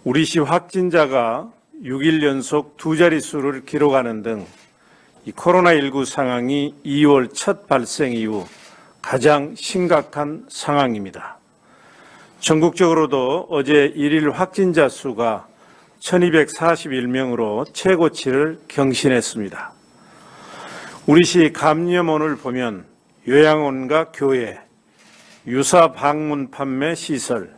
우리시 확진자가 6일 연속 두 자릿수를 기록하는 등 이 코로나19 상황이 2월 첫 발생 이후 가장 심각한 상황입니다. 전국적으로도 어제 1일 확진자 수가 1241명으로 최고치를 경신했습니다. 우리시 감염원을 보면 요양원과 교회, 유사 방문 판매 시설,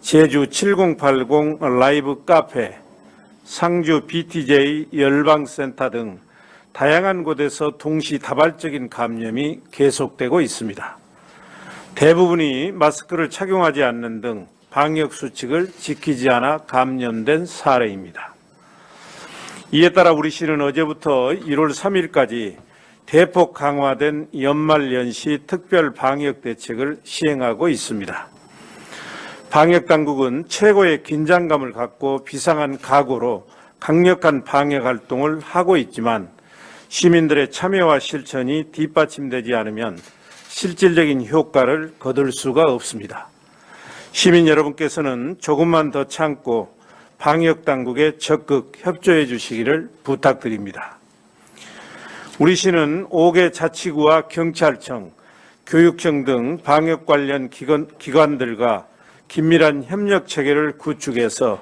제주 7080 라이브 카페, 상주 BTJ 열방센터 등 다양한 곳에서 동시다발적인 감염이 계속되고 있습니다. 대부분이 마스크를 착용하지 않는 등 방역수칙을 지키지 않아 감염된 사례입니다. 이에 따라 우리시는 어제부터 1월 3일까지 대폭 강화된 연말연시 특별 방역대책을 시행하고 있습니다. 방역당국은 최고의 긴장감을 갖고 비상한 각오로 강력한 방역활동을 하고 있지만 시민들의 참여와 실천이 뒷받침되지 않으면 실질적인 효과를 거둘 수가 없습니다. 시민 여러분께서는 조금만 더 참고 방역당국에 적극 협조해 주시기를 부탁드립니다. 우리시는 5개 자치구와 경찰청, 교육청 등 방역 관련 기관들과 긴밀한 협력 체계를 구축해서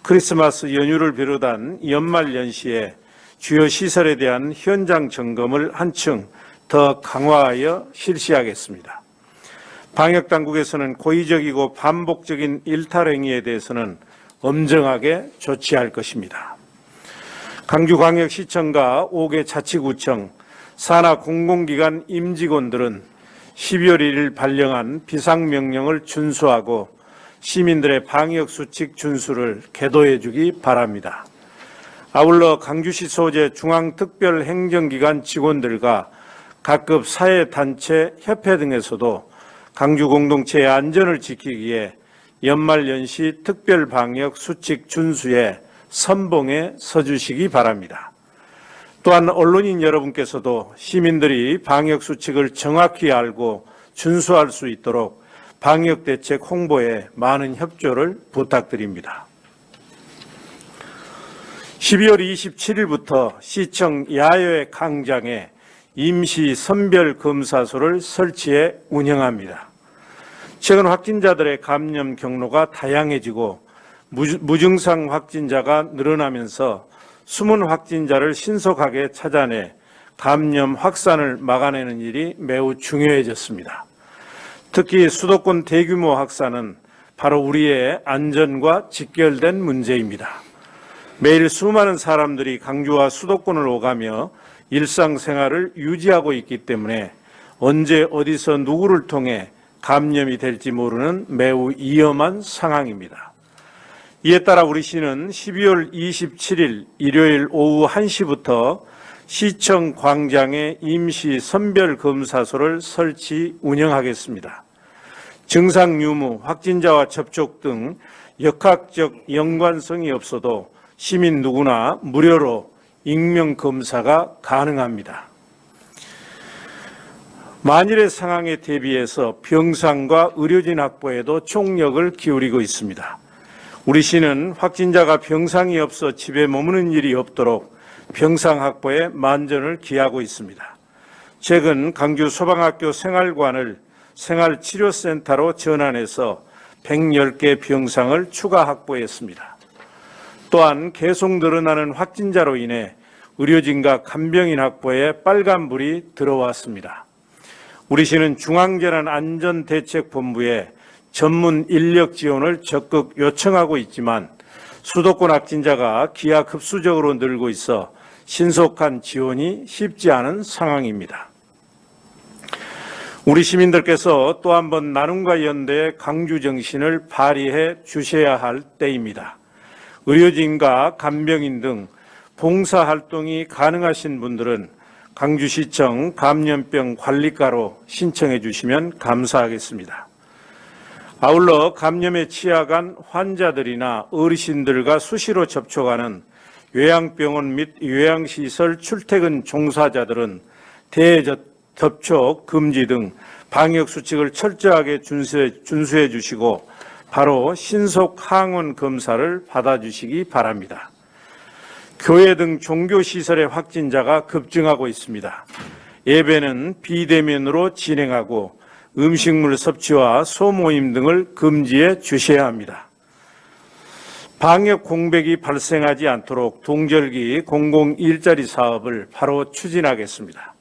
크리스마스 연휴를 비롯한 연말 연시에 주요 시설에 대한 현장 점검을 한층 더 강화하여 실시하겠습니다. 방역당국에서는 고의적이고 반복적인 일탈 행위에 대해서는 엄정하게 조치할 것입니다. 강주광역시청과 5개 자치구청, 산하 공공기관 임직원들은 12월 1일 발령한 비상명령을 준수하고 시민들의 방역수칙 준수를 계도해 주기 바랍니다. 아울러 강주시 소재 중앙특별행정기관 직원들과 각급 사회단체, 협회 등에서도 강주 공동체의 안전을 지키기 위해 연말연시 특별방역 수칙 준수에 선봉에 서주시기 바랍니다. 또한 언론인 여러분께서도 시민들이 방역수칙을 정확히 알고 준수할 수 있도록 방역대책 홍보에 많은 협조를 부탁드립니다. 12월 27일부터 시청 야외 광장에 임시 선별검사소를 설치해 운영합니다. 최근 확진자들의 감염 경로가 다양해지고 무증상 확진자가 늘어나면서 숨은 확진자를 신속하게 찾아내 감염 확산을 막아내는 일이 매우 중요해졌습니다. 특히 수도권 대규모 확산은 바로 우리의 안전과 직결된 문제입니다. 매일 수많은 사람들이 강주와 수도권을 오가며 일상생활을 유지하고 있기 때문에 언제 어디서 누구를 통해 감염이 될지 모르는 매우 위험한 상황입니다. 이에 따라 우리시는 12월 27일 일요일 오후 1시부터 시청 광장에 임시 선별검사소를 설치 운영하겠습니다. 증상 유무, 확진자와 접촉 등 역학적 연관성이 없어도 시민 누구나 무료로 익명 검사가 가능합니다. 만일의 상황에 대비해서 병상과 의료진 확보에도 총력을 기울이고 있습니다. 우리시는 확진자가 병상이 없어 집에 머무는 일이 없도록 병상 확보에 만전을 기하고 있습니다. 최근 강주 소방학교 생활관을 생활치료센터로 전환해서 110개 병상을 추가 확보했습니다. 또한 계속 늘어나는 확진자로 인해 의료진과 간병인 확보에 빨간불이 들어왔습니다. 우리시는 중앙재난안전대책본부에 전문 인력 지원을 적극 요청하고 있지만 수도권 확진자가 기하급수적으로 늘고 있어 신속한 지원이 쉽지 않은 상황입니다. 우리 시민들께서 또 한 번 나눔과 연대의 강주 정신을 발휘해 주셔야 할 때입니다. 의료진과 간병인 등 봉사활동이 가능하신 분들은 강주시청 감염병 관리과로 신청해 주시면 감사하겠습니다. 아울러 감염에 취약한 환자들이나 어르신들과 수시로 접촉하는 요양병원 및 요양시설 출퇴근 종사자들은 대접촉 금지 등 방역수칙을 철저하게 준수해 주시고 바로 신속 항원 검사를 받아주시기 바랍니다. 교회 등 종교시설의 확진자가 급증하고 있습니다. 예배는 비대면으로 진행하고 음식물 섭취와 소모임 등을 금지해 주셔야 합니다. 방역 공백이 발생하지 않도록 동절기 공공일자리 사업을 바로 추진하겠습니다.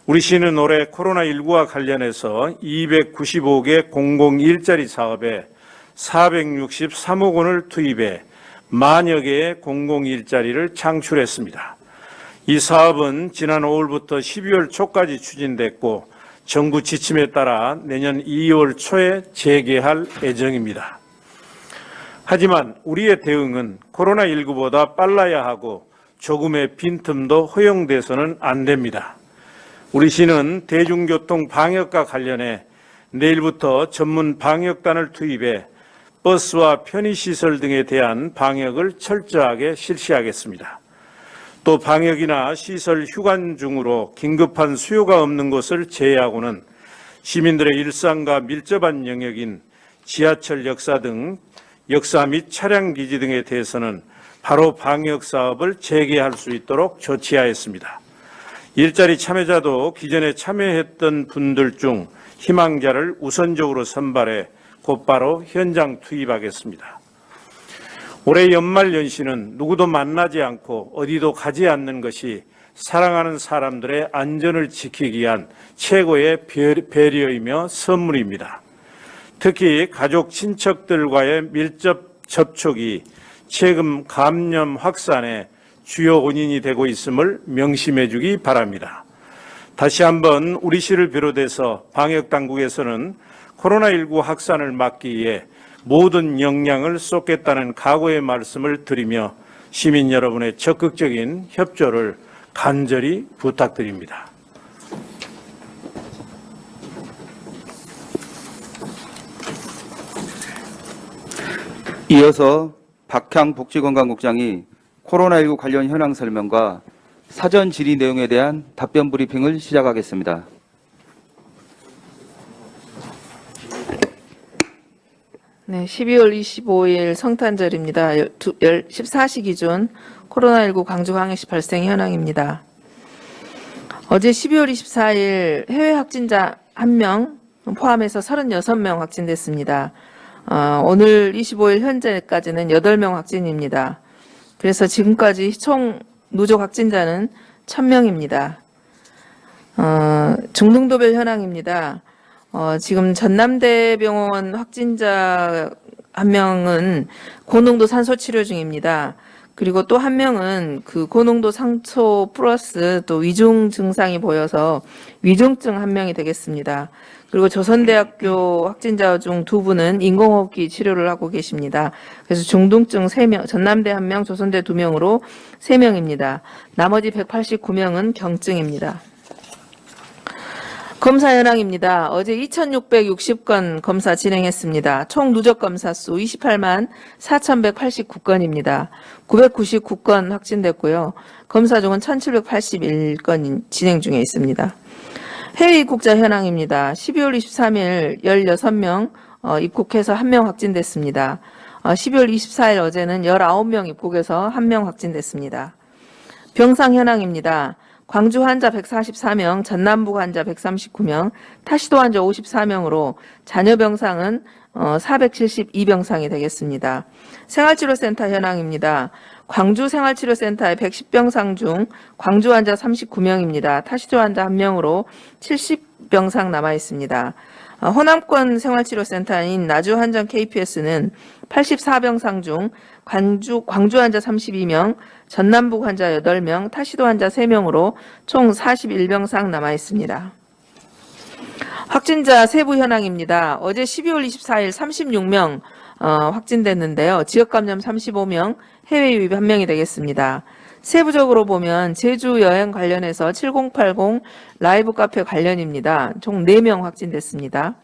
우리 시는 올해 코로나19와 관련해서 295개 공공일자리 사업에 463억 원을 투입해 만여 개의 공공일자리를 창출했습니다. 이 사업은 지난 5월부터 12월 초까지 추진됐고 정부 지침에 따라 내년 2월 초에 재개할 예정입니다. 하지만 우리의 대응은 코로나19보다 빨라야 하고 조금의 빈틈도 허용돼서는 안 됩니다. 우리 시는 대중교통 방역과 관련해 내일부터 전문 방역단을 투입해 버스와 편의시설 등에 대한 방역을 철저하게 실시하겠습니다. 또 방역이나 시설 휴관 중으로 긴급한 수요가 없는 것을 제외하고는 시민들의 일상과 밀접한 영역인 지하철 역사 및 차량 기지 등에 대해서는 바로 방역 사업을 재개할 수 있도록 조치하였습니다. 일자리 참여자도 기존에 참여했던 분들 중 희망자를 우선적으로 선발해 곧바로 현장 투입하겠습니다. 올해 연말 연시는 누구도 만나지 않고 어디도 가지 않는 것이 사랑하는 사람들의 안전을 지키기 위한 최고의 배려이며 선물입니다. 특히 가족 친척들과의 밀접 접촉이 최근 감염 확산의 주요 원인이 되고 있음을 명심해 주기 바랍니다. 다시 한번 우리 시를 비롯해서 방역당국에서는 코로나19 확산을 막기 위해 모든 역량을 쏟겠다는 각오의 말씀을 드리며 시민 여러분의 적극적인 협조를 간절히 부탁드립니다. 이어서 박향 복지건강국장이 코로나19 관련 현황 설명과 사전 질의 내용에 대한 답변 브리핑을 시작하겠습니다. 네, 12월 25일 성탄절입니다. 14시 기준 코로나19 광주광역시 발생 현황입니다. 어제 12월 24일 해외 확진자 1명 포함해서 36명 확진됐습니다. 오늘 25일 현재까지는 8명 확진입니다. 그래서 지금까지 총 누적 확진자는 1000명입니다. 중등도별 현황입니다. 지금 전남대병원 확진자 1명은 고농도 산소 치료 중입니다. 그리고 또 1명은 그 고농도 상초 플러스 또 위중 증상이 보여서 위중증 1명이 되겠습니다. 그리고 조선대학교 확진자 중 2분은 인공호흡기 치료를 하고 계십니다. 그래서 중등증 3명, 전남대 1명, 조선대 2명으로 3명입니다. 나머지 189명은 경증입니다. 검사 현황입니다. 어제 2660건 검사 진행했습니다. 총 누적 검사 수 28만 4189건입니다. 999건 확진됐고요. 검사 중은 1781건 진행 중에 있습니다. 해외 입국자 현황입니다. 12월 23일 16명 입국해서 1명 확진됐습니다. 12월 24일 어제는 19명 입국해서 1명 확진됐습니다. 병상 현황입니다. 광주 환자 144명, 전남북 환자 139명, 타시도 환자 54명으로 잔여 병상은 472병상이 되겠습니다. 생활치료센터 현황입니다. 광주 생활치료센터의 110병상 중 광주 환자 39명입니다. 타시도 환자 1명으로 70병상 남아 있습니다. 호남권 생활치료센터인 나주 한정 KPS는 84병상 중 광주 환자 32명, 전남북 환자 8명, 타시도 환자 3명으로 총 41병상 남아 있습니다. 확진자 세부 현황입니다. 어제 12월 24일 36명 확진됐는데요. 지역 감염 35명, 해외 유입 1명이 되겠습니다. 세부적으로 보면 제주 여행 관련해서 7080 라이브 카페 관련입니다. 총 4명 확진됐습니다.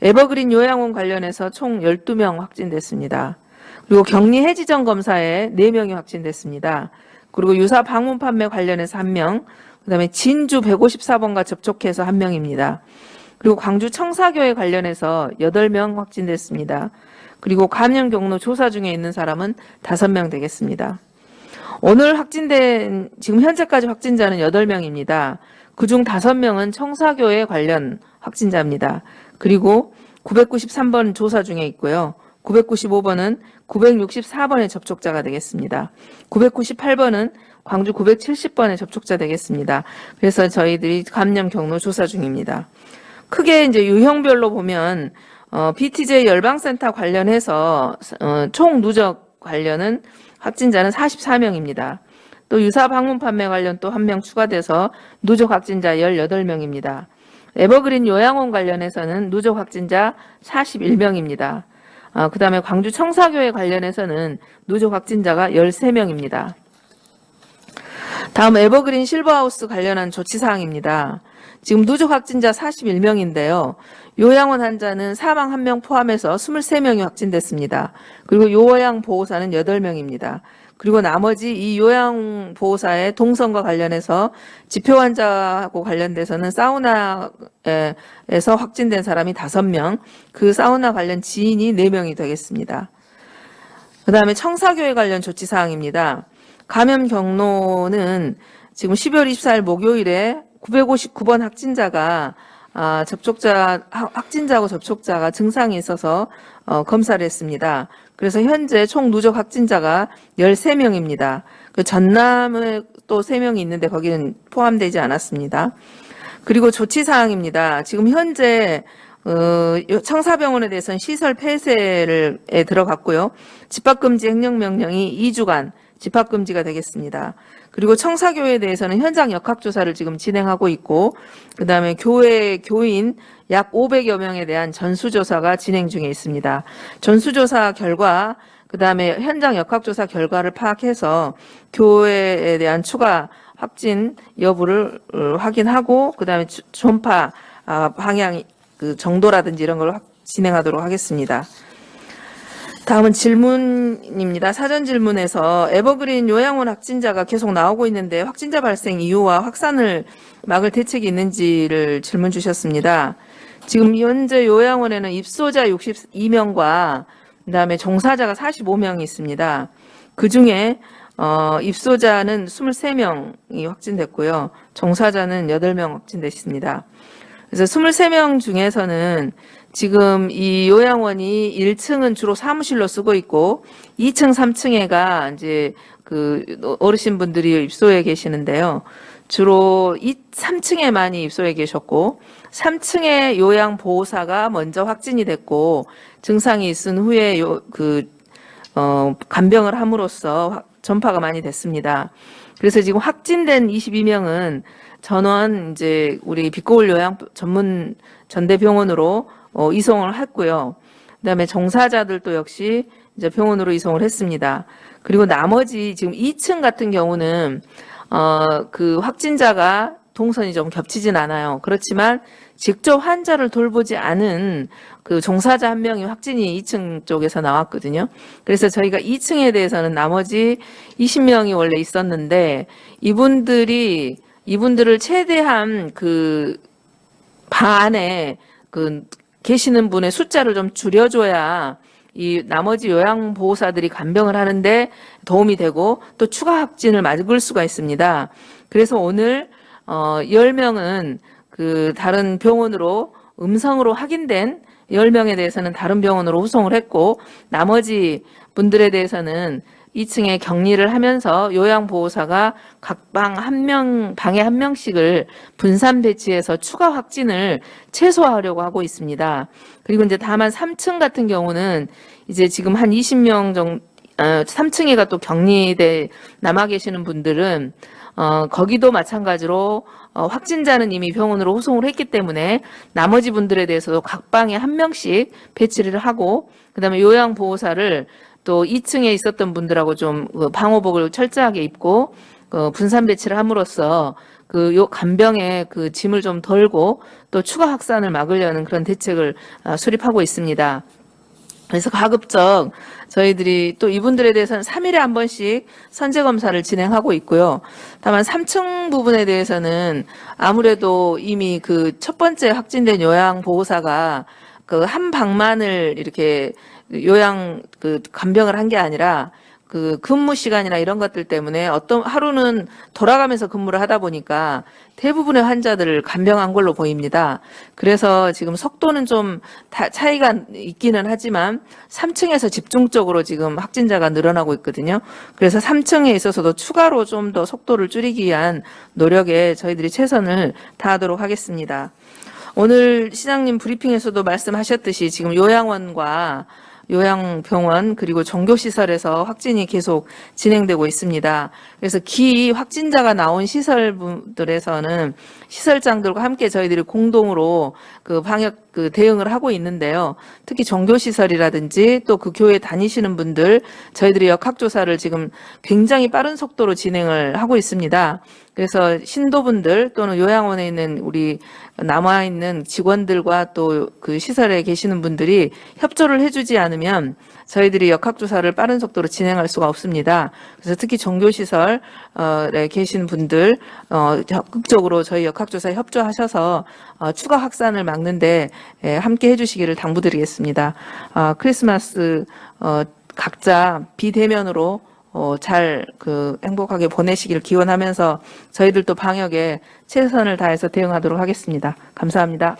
에버그린 요양원 관련해서 총 12명 확진됐습니다. 그리고 격리 해지전 검사에 4명이 확진됐습니다. 그리고 유사 방문 판매 관련해서 1명, 그다음에 진주 154번가 접촉해서 1명입니다. 그리고 광주 청사교회 관련해서 8명 확진됐습니다. 그리고 감염 경로 조사 중에 있는 사람은 5명 되겠습니다. 오늘 확진된 지금 현재까지 확진자는 8명입니다. 그중 5명은 청사교회 관련 확진자입니다. 그리고 993번 조사 중에 있고요. 995번은 964번의 접촉자가 되겠습니다. 998번은 광주 970번의 접촉자 되겠습니다. 그래서 저희들이 감염 경로 조사 중입니다. 크게 이제 유형별로 보면 BTJ 열방센터 관련해서 총 누적 관련은 확진자는 44명입니다. 또 유사 방문 판매 관련 또 1명 추가돼서 누적 확진자 18명입니다. 에버그린 요양원 관련해서는 누적 확진자 41명입니다. 그 다음에 광주 청사교회 관련해서는 누적 확진자가 13명입니다. 다음 에버그린 실버하우스 관련한 조치사항입니다. 지금 누적 확진자 41명인데요. 요양원 환자는 사망 1명 포함해서 23명이 확진됐습니다. 그리고 요양보호사는 8명입니다. 그리고 나머지 이 요양보호사의 동선과 관련해서 지표 환자하고 관련돼서는 사우나에서 확진된 사람이 5명, 그 사우나 관련 지인이 4명이 되겠습니다. 그 다음에 청사교회 관련 조치사항입니다. 감염 경로는 지금 12월 24일 목요일에 959번 확진자가 확진자하고 접촉자가 증상이 있어서 검사를 했습니다. 그래서 현재 총 누적 확진자가 13명입니다. 그 전남에 또 3명이 있는데 거기는 포함되지 않았습니다. 그리고 조치사항입니다. 지금 현재 청사병원에 대해서는 시설 폐쇄에 들어갔고요. 집합금지 행령명령이 2주간 집합금지가 되겠습니다. 그리고 청사교회에 대해서는 현장 역학조사를 지금 진행하고 있고, 그 다음에 교회 교인 약 500여 명에 대한 전수조사가 진행 중에 있습니다. 전수조사 결과, 그 다음에 현장 역학조사 결과를 파악해서 교회에 대한 추가 확진 여부를 확인하고, 그 다음에 전파 방향 그 정도라든지 이런 걸 진행하도록 하겠습니다. 다음은 질문입니다. 사전 질문에서 에버그린 요양원 확진자가 계속 나오고 있는데 확진자 발생 이유와 확산을 막을 대책이 있는지를 질문 주셨습니다. 지금 현재 요양원에는 입소자 62명과 그다음에 종사자가 45명이 있습니다. 그중에 입소자는 23명이 확진됐고요. 종사자는 8명 확진됐습니다. 그래서 23명 중에서는 지금 이 요양원이 1층은 주로 사무실로 쓰고 있고 2층, 3층에가 이제 그 어르신분들이 입소해 계시는데요. 주로 3층에 많이 입소해 계셨고 3층에 요양보호사가 먼저 확진이 됐고 증상이 있은 후에 간병을 함으로써 전파가 많이 됐습니다. 그래서 지금 확진된 22명은 전원 이제 우리 빛거울 요양 전문 전대병원으로 이송을 했고요. 그다음에 종사자들도 역시 이제 병원으로 이송을 했습니다. 그리고 나머지 지금 2층 같은 경우는 그 확진자가 동선이 좀 겹치진 않아요. 그렇지만 직접 환자를 돌보지 않은 그 종사자 1명이 확진이 2층 쪽에서 나왔거든요. 그래서 저희가 2층에 대해서는 나머지 20명이 원래 있었는데 이분들을 최대한 그 방 안에 그 계시는 분의 숫자를 좀 줄여줘야 이 나머지 요양보호사들이 간병을 하는데 도움이 되고 또 추가 확진을 막을 수가 있습니다. 그래서 오늘 10명은 그 다른 병원으로 음성으로 확인된 10명에 대해서는 다른 병원으로 후송을 했고 나머지 분들에 대해서는 2층에 격리를 하면서 요양보호사가 각 방에 한 명씩을 분산 배치해서 추가 확진을 최소화하려고 하고 있습니다. 그리고 이제 다만 3층 같은 경우는 이제 지금 한 20명 정도 3층에가 또 격리돼 남아 계시는 분들은 거기도 마찬가지로 확진자는 이미 병원으로 후송을 했기 때문에 나머지 분들에 대해서도 각 방에 한 명씩 배치를 하고 그다음에 요양보호사를 또 2층에 있었던 분들하고 좀 방호복을 철저하게 입고 분산 배치를 함으로써 그 간병의 그 짐을 좀 덜고 또 추가 확산을 막으려는 그런 대책을 수립하고 있습니다. 그래서 가급적 저희들이 또 이분들에 대해서는 3일에 한 번씩 선제 검사를 진행하고 있고요. 다만 3층 부분에 대해서는 아무래도 이미 그 첫 번째 확진된 요양보호사가 그 한 방만을 이렇게 요양 간병을 한 게 아니라 근무 시간이나 이런 것들 때문에 어떤 하루는 돌아가면서 근무를 하다 보니까 대부분의 환자들을 간병한 걸로 보입니다. 그래서 지금 속도는 좀 차이가 있기는 하지만 3층에서 집중적으로 지금 확진자가 늘어나고 있거든요. 그래서 3층에 있어서도 추가로 좀 더 속도를 줄이기 위한 노력에 저희들이 최선을 다하도록 하겠습니다. 오늘 시장님 브리핑에서도 말씀하셨듯이 지금 요양원과 요양병원 그리고 종교시설에서 확진이 계속 진행되고 있습니다. 그래서 기 확진자가 나온 시설들에서는 시설장들과 함께 저희들이 공동으로 방역 대응을 하고 있는데요. 특히 종교시설이라든지 또 그 교회 다니시는 분들 저희들이 역학조사를 지금 굉장히 빠른 속도로 진행을 하고 있습니다. 그래서 신도분들 또는 요양원에 있는 우리 남아있는 직원들과 또 그 시설에 계시는 분들이 협조를 해주지 않으면 저희들이 역학조사를 빠른 속도로 진행할 수가 없습니다. 그래서 특히 종교시설에 계신 분들 적극적으로 저희 역학조사에 협조하셔서 추가 확산을 막는데 함께 해주시기를 당부드리겠습니다. 크리스마스 각자 비대면으로 잘 행복하게 보내시기를 기원하면서 저희들도 방역에 최선을 다해서 대응하도록 하겠습니다. 감사합니다.